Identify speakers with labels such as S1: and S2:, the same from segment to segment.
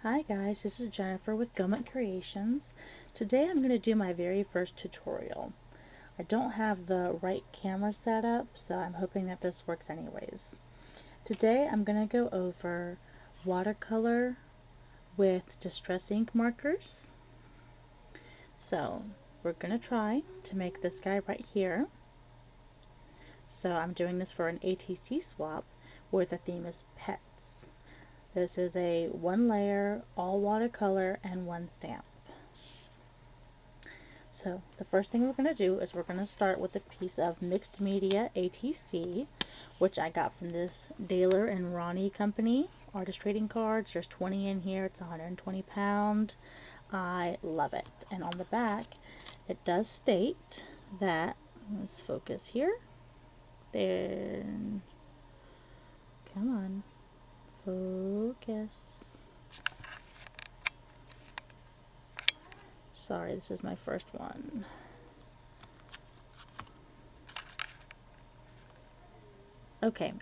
S1: Hi guys, this is Jennifer with Gomont Creations. Today I'm going to do my very first tutorial. I don't have the right camera set up, so I'm hoping that this works anyways. Today I'm going to go over watercolor with distress ink markers. So we're going to try to make this guy right here. So I'm doing this for an ATC swap where the theme is pets. This is a one layer, all watercolor, and one stamp. So the first thing we're going to do is we're going to start with a piece of mixed media ATC, which I got from this Daler and Rowney company. Artist trading cards. There's 20 in here. It's 120 pound. I love it. And on the back, it does state that, let's focus here. There. Come on. Focus. Sorry, this is my first one. Okay,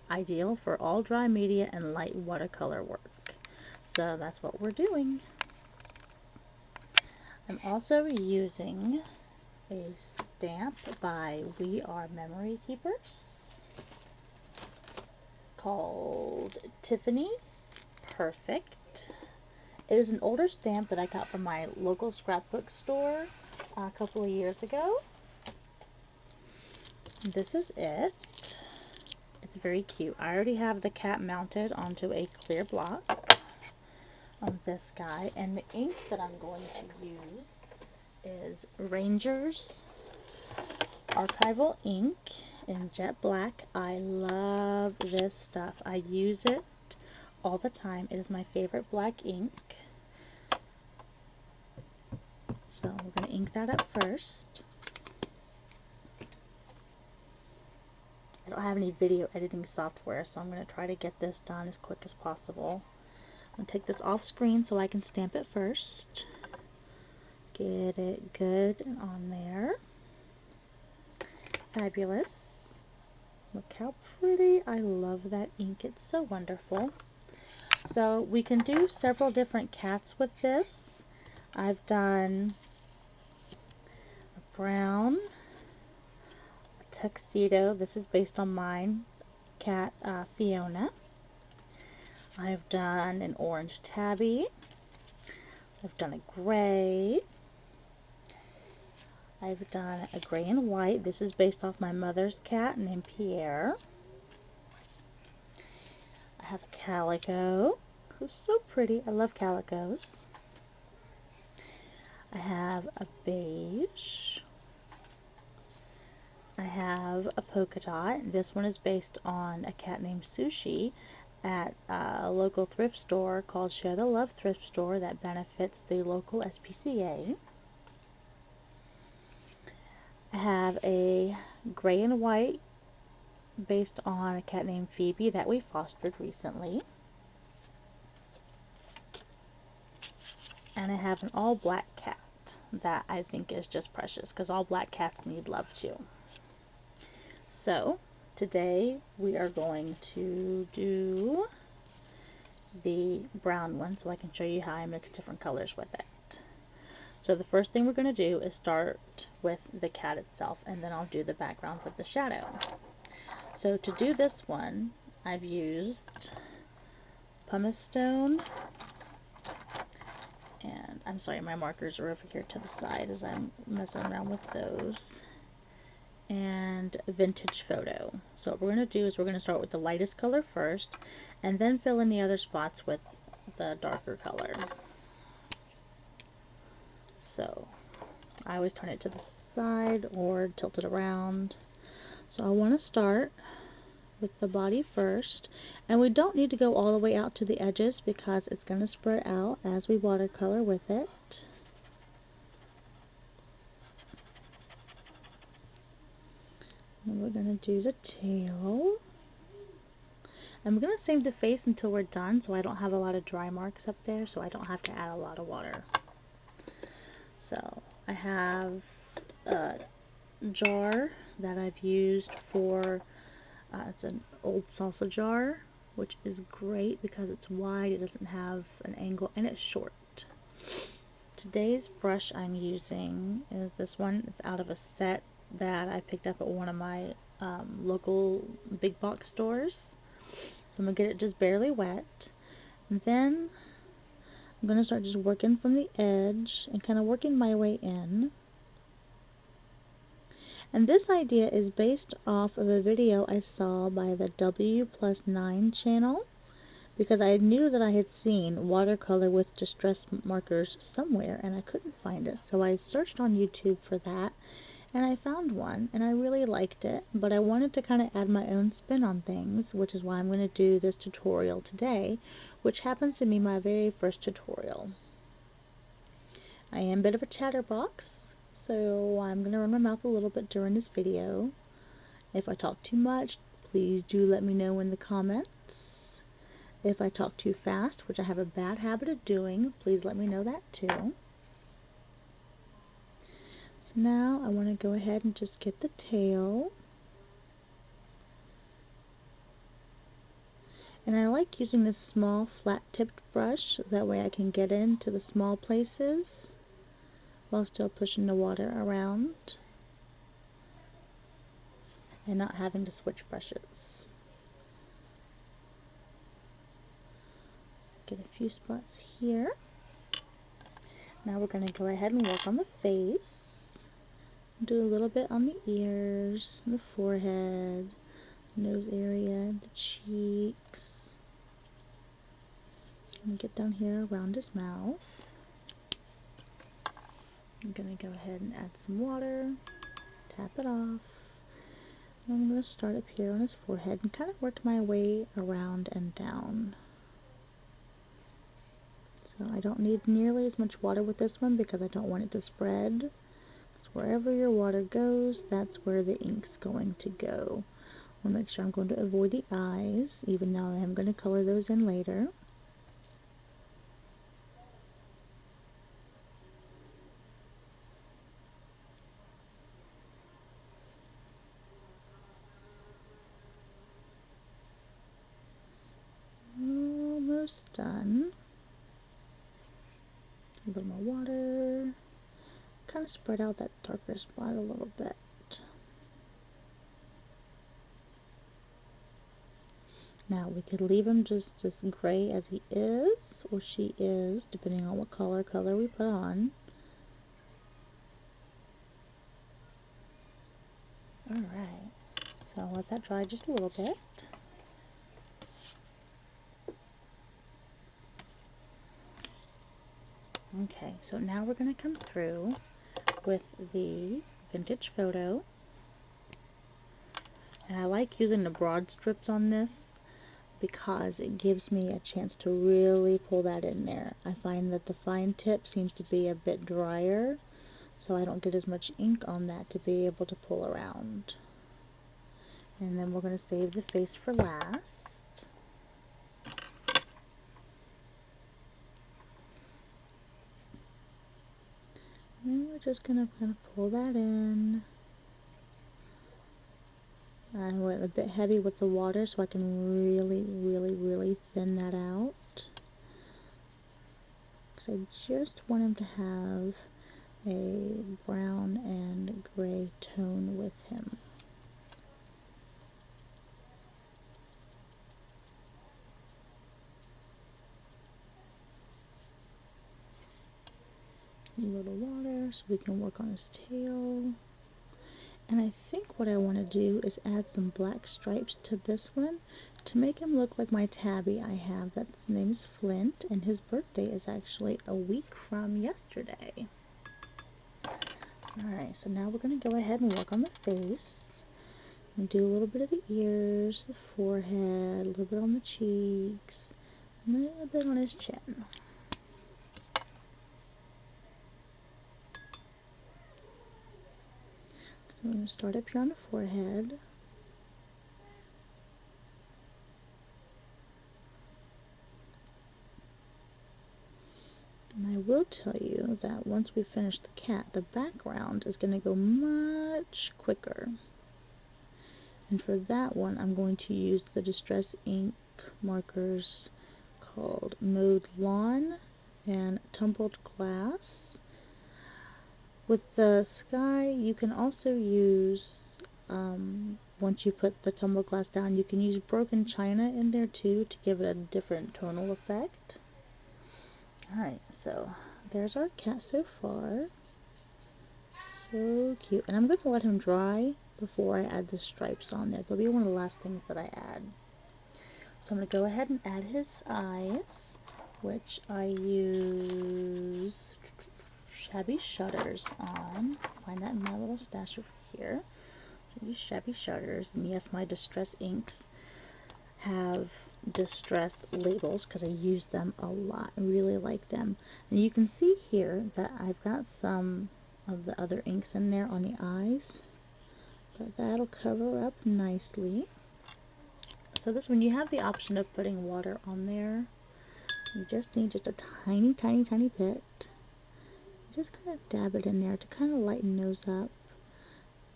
S1: ideal for all dry media and light watercolor work. So that's what we're doing. I'm also using a stamp by We Are Memory Keepers called Tiffany's Purrfect. It is an older stamp that I got from my local scrapbook store a couple of years ago. This is it. It's very cute. I already have the cat mounted onto a clear block on this guy, and the ink that I'm going to use is Ranger's Archival ink in jet black. I love this stuff. I use it all the time. It is my favorite black ink. So we're going to ink that up first. I don't have any video editing software, so I'm going to try to get this done as quick as possible. I'm going to take this off screen so I can stamp it first. Get it good on there. Fabulous. Look how pretty. I love that ink. It's so wonderful. So we can do several different cats with this. I've done a brown, a tuxedo. This is based on mine cat, Fiona. I've done an orange tabby. I've done a gray. I've done a gray and white. This is based off my mother's cat named Pierre. I have a calico, who's so pretty. I love calicos. I have a beige. I have a polka dot. This one is based on a cat named Sushi at a local thrift store called Share the Love Thrift Store that benefits the local SPCA. I have a gray and white based on a cat named Phoebe that we fostered recently. And I have an all black cat that I think is just precious because all black cats need love too. So today we are going to do the brown one so I can show you how I mix different colors with it. So the first thing we're going to do is start with the cat itself, and then I'll do the background with the shadow. So to do this one, I've used pumice stone, and I'm sorry, my markers are over here to the side as I'm messing around with those, and vintage photo. So what we're going to do is we're going to start with the lightest color first, and then fill in the other spots with the darker color. So I always turn it to the side or tilt it around. So I want to start with the body first, and we don't need to go all the way out to the edges because it's going to spread out as we watercolor with it. And we're going to do the tail. And we're going to save the face until we're done so I don't have a lot of dry marks up there, so I don't have to add a lot of water. So I have a jar that I've used for, it's an old salsa jar which is great because it's wide, it doesn't have an angle, and it's short. Today's brush I'm using is this one. It's out of a set that I picked up at one of my local big box stores. So I'm going to get it just barely wet. And then I'm going to start just working from the edge and kind of working my way in. And this idea is based off of a video I saw by the W+9 channel, because I knew that I had seen watercolor with distress markers somewhere and I couldn't find it. So I searched on YouTube for that and I found one and I really liked it, but I wanted to kind of add my own spin on things, which is why I'm going to do this tutorial today, which happens to be my very first tutorial. I am a bit of a chatterbox, so I'm going to run my mouth a little bit during this video. If I talk too much, please do let me know in the comments. If I talk too fast, which I have a bad habit of doing, please let me know that too. So now I want to go ahead and just get the tail. And I like using this small flat-tipped brush, that way I can get into the small places while still pushing the water around and not having to switch brushes. Get a few spots here. Now we're going to go ahead and work on the face. Do a little bit on the ears, the forehead, nose area, the cheeks. And get down here around his mouth. I'm going to go ahead and add some water, tap it off. And I'm going to start up here on his forehead and kind of work my way around and down. So I don't need nearly as much water with this one because I don't want it to spread. Because wherever your water goes, that's where the ink's going to go. I'll make sure I'm going to avoid the eyes, even though I am going to color those in later. Almost done. A little more water. Kind of spread out that darker spot a little bit. Now we could leave him just as gray as he is, or she is, depending on what color we put on. Alright, so I'll let that dry just a little bit. Okay, so now we're going to come through with the vintage photo. And I like using the broad strips on this because it gives me a chance to really pull that in there. I find that the fine tip seems to be a bit drier, so I don't get as much ink on that to be able to pull around. And then we're going to save the face for last. And we're just going to kind of pull that in. I went a bit heavy with the water so I can really thin that out. Because I just want him to have a brown and gray tone with him. A little water so we can work on his tail. And I think what I want to do is add some black stripes to this one to make him look like my tabby I have. His name is Flint, and his birthday is actually a week from yesterday. Alright, so now we're going to go ahead and work on the face. And do a little bit of the ears, the forehead, a little bit on the cheeks, and a little bit on his chin. So I'm going to start up here on the forehead. And I will tell you that once we finish the cat, the background is going to go much quicker. And for that one, I'm going to use the Distress ink markers called Mowed Lawn and Tumbled Glass. With the sky, you can also use, once you put the tumbled glass down, you can use broken china in there too to give it a different tonal effect. Alright, so there's our cat so far. So cute. And I'm going to let him dry before I add the stripes on there. They'll be one of the last things that I add. So I'm going to go ahead and add his eyes, which I use Shabby Shutters on. Find that in my little stash over here. So I use Shabby Shutters, and yes, my Distress inks have distress labels because I use them a lot. I really like them. And you can see here that I've got some of the other inks in there on the eyes, but that'll cover up nicely. So this one, you have the option of putting water on there. You just need just a tiny, tiny, tiny bit. Just kind of dab it in there to kind of lighten those up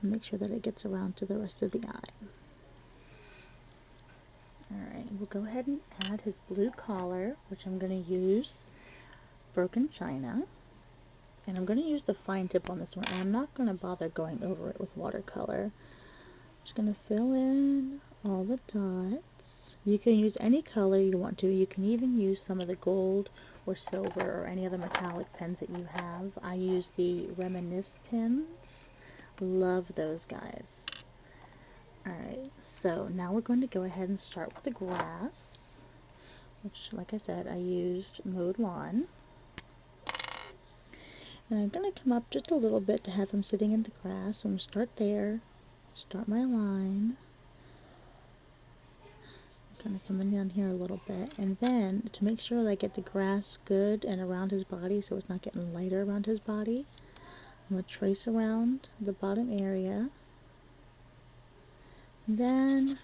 S1: and make sure that it gets around to the rest of the eye. Alright, we'll go ahead and add his blue collar, which I'm going to use broken china. And I'm going to use the fine tip on this one, and I'm not going to bother going over it with watercolor. I'm just going to fill in all the dots. You can use any color you want to. You can even use some of the gold or silver or any other metallic pens that you have. I use the Reminisce pens. Love those guys. Alright, so now we're going to go ahead and start with the grass, which, like I said, I used Mowed Lawn. And I'm going to come up just a little bit to have him sitting in the grass. So I'm going to start there, start my line. Kind of coming down here a little bit, and then to make sure that I get the grass good and around his body so it's not getting lighter around his body, I'm going to trace around the bottom area. And then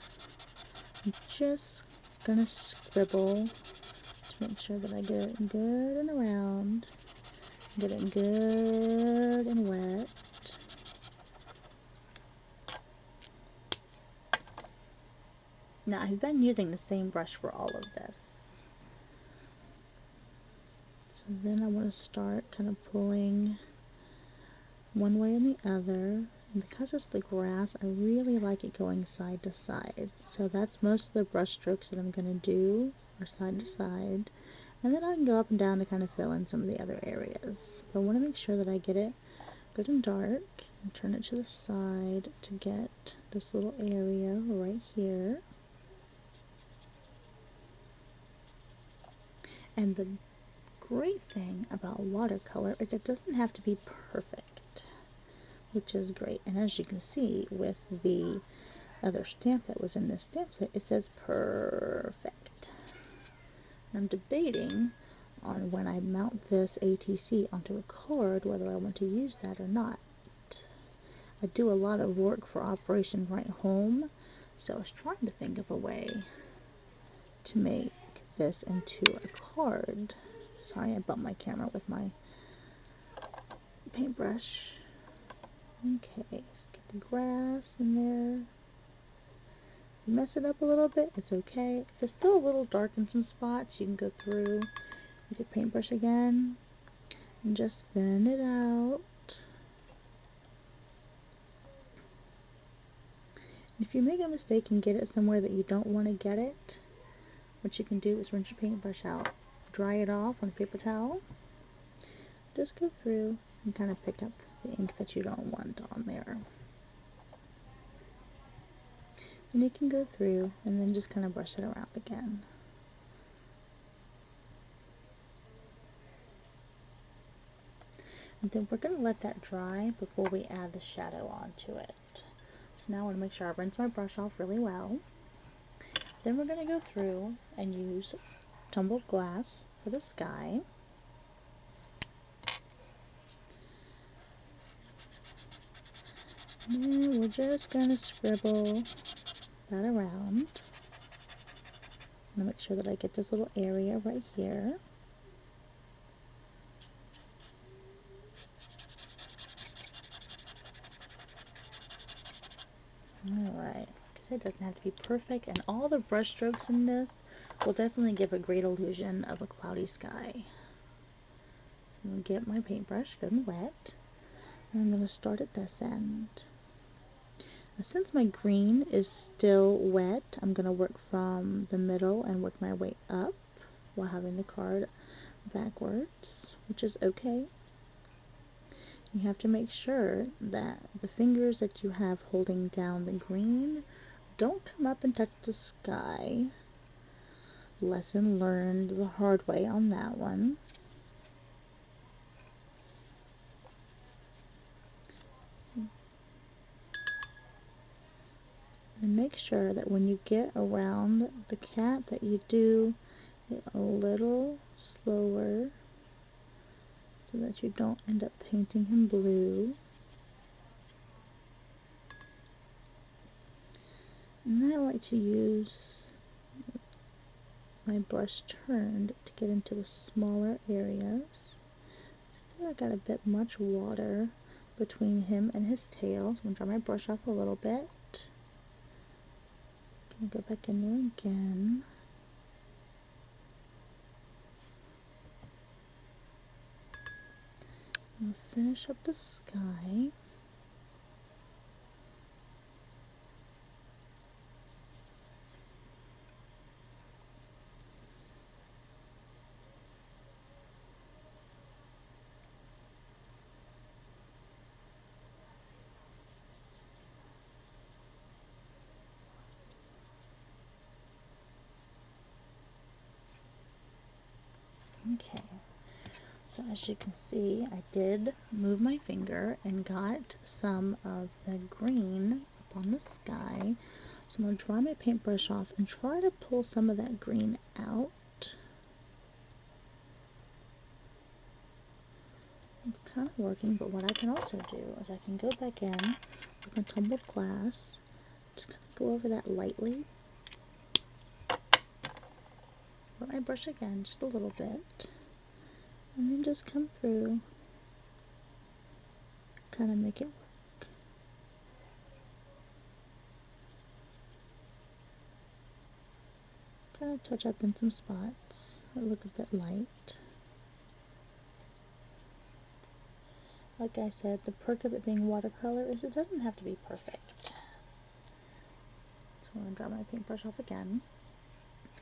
S1: I'm just going to scribble to make sure that I get it good and around, get it good and wet. Now, I've been using the same brush for all of this. So then I want to start kind of pulling one way and the other. And because it's the grass, I really like it going side to side. So that's most of the brush strokes that I'm going to do, are side to side. And then I can go up and down to kind of fill in some of the other areas. But I want to make sure that I get it good and dark, and turn it to the side to get this little area right here. And the great thing about watercolor is it doesn't have to be perfect, which is great. And as you can see with the other stamp that was in this stamp set, it says Purrfect. I'm debating on when I mount this ATC onto a card whether I want to use that or not. I do a lot of work for Operation Right Home, so I was trying to think of a way to make this into a card. Sorry, I bumped my camera with my paintbrush. Okay, let's get the grass in there. If you mess it up a little bit, it's okay. If it's still a little dark in some spots, you can go through with your paintbrush again and just thin it out. If you make a mistake and get it somewhere that you don't want to get it, what you can do is rinse your paintbrush out, dry it off on a paper towel, just go through and kind of pick up the ink that you don't want on there. And you can go through and then just kind of brush it around again. And then we're going to let that dry before we add the shadow onto it. So now I want to make sure I rinse my brush off really well. Then we're going to go through and use Tumbled Glass for the sky. And we're just going to scribble that around. I'm going to make sure that I get this little area right here. Alright, said, it doesn't have to be perfect, and all the brush strokes in this will definitely give a great illusion of a cloudy sky. So I'm going to get my paintbrush good and wet, and I'm going to start at this end. Now, since my green is still wet, I'm going to work from the middle and work my way up while having the card backwards, which is okay. You have to make sure that the fingers that you have holding down the green don't come up and touch the sky. Lesson learned the hard way on that one. And make sure that when you get around the cat that you do it a little slower so that you don't end up painting him blue. And I like to use my brush turned to get into the smaller areas. I feel I got a bit much water between him and his tail, so I'm going to dry my brush off a little bit. Gonna go back in there again. I'll finish up the sky. Okay, so as you can see, I did move my finger and got some of the green up on the sky. So I'm going to dry my paintbrush off and try to pull some of that green out. It's kind of working, but what I can also do is I can go back in with my tumbled glass, just kind of go over that lightly. Wet my brush again just a little bit, and then just come through, kind of make it work. Kind of touch up in some spots that look a bit light. Like I said, the perk of it being watercolor is it doesn't have to be perfect. So I'm going to dry my paintbrush off again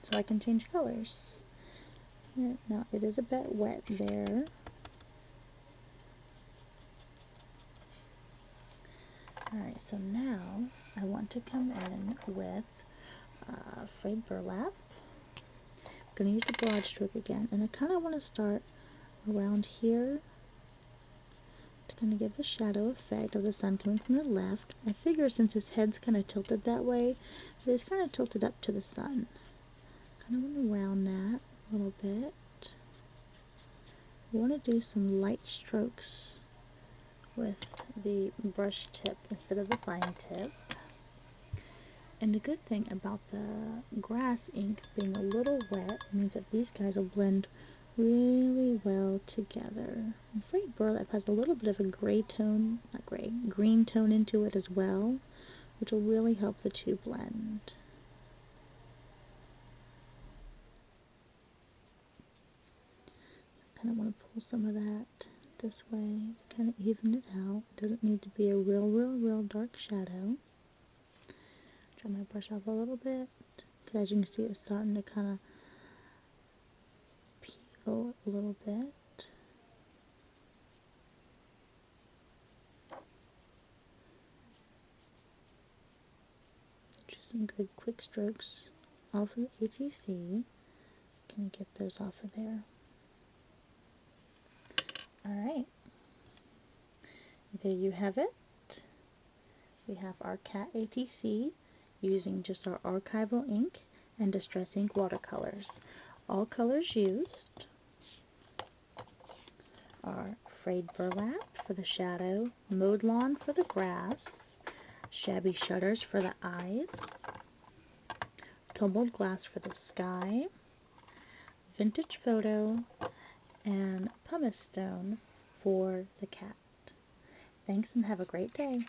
S1: so I can change colors. Here, now it is a bit wet there. Alright, so now I want to come in with frayed burlap. I'm going to use the broad stroke again, and I kind of want to start around here to kind of give the shadow effect of the sun coming from the left. I figure since his head's kind of tilted that way, that it's kind of tilted up to the sun. Kind of want to round that a little bit. I want to do some light strokes with the brush tip instead of the fine tip. And the good thing about the grass ink being a little wet means that these guys will blend really well together. And frayed burlap has a little bit of a gray tone, not gray, green tone into it as well, which will really help the two blend. I kind of want to pull some of that this way to kind of even it out. It doesn't need to be a real dark shadow. Dry my brush off a little bit, because as you can see it's starting to kind of peel a little bit. Just some good quick strokes off of the ATC. Can get those off of there. Alright, there you have it. We have our cat ATC using just our Archival ink and Distress Ink watercolors. All colors used are frayed burlap for the shadow, mowed lawn for the grass, shabby shutters for the eyes, tumbled glass for the sky, vintage photo, and pumice stone for the cat. Thanks and have a great day.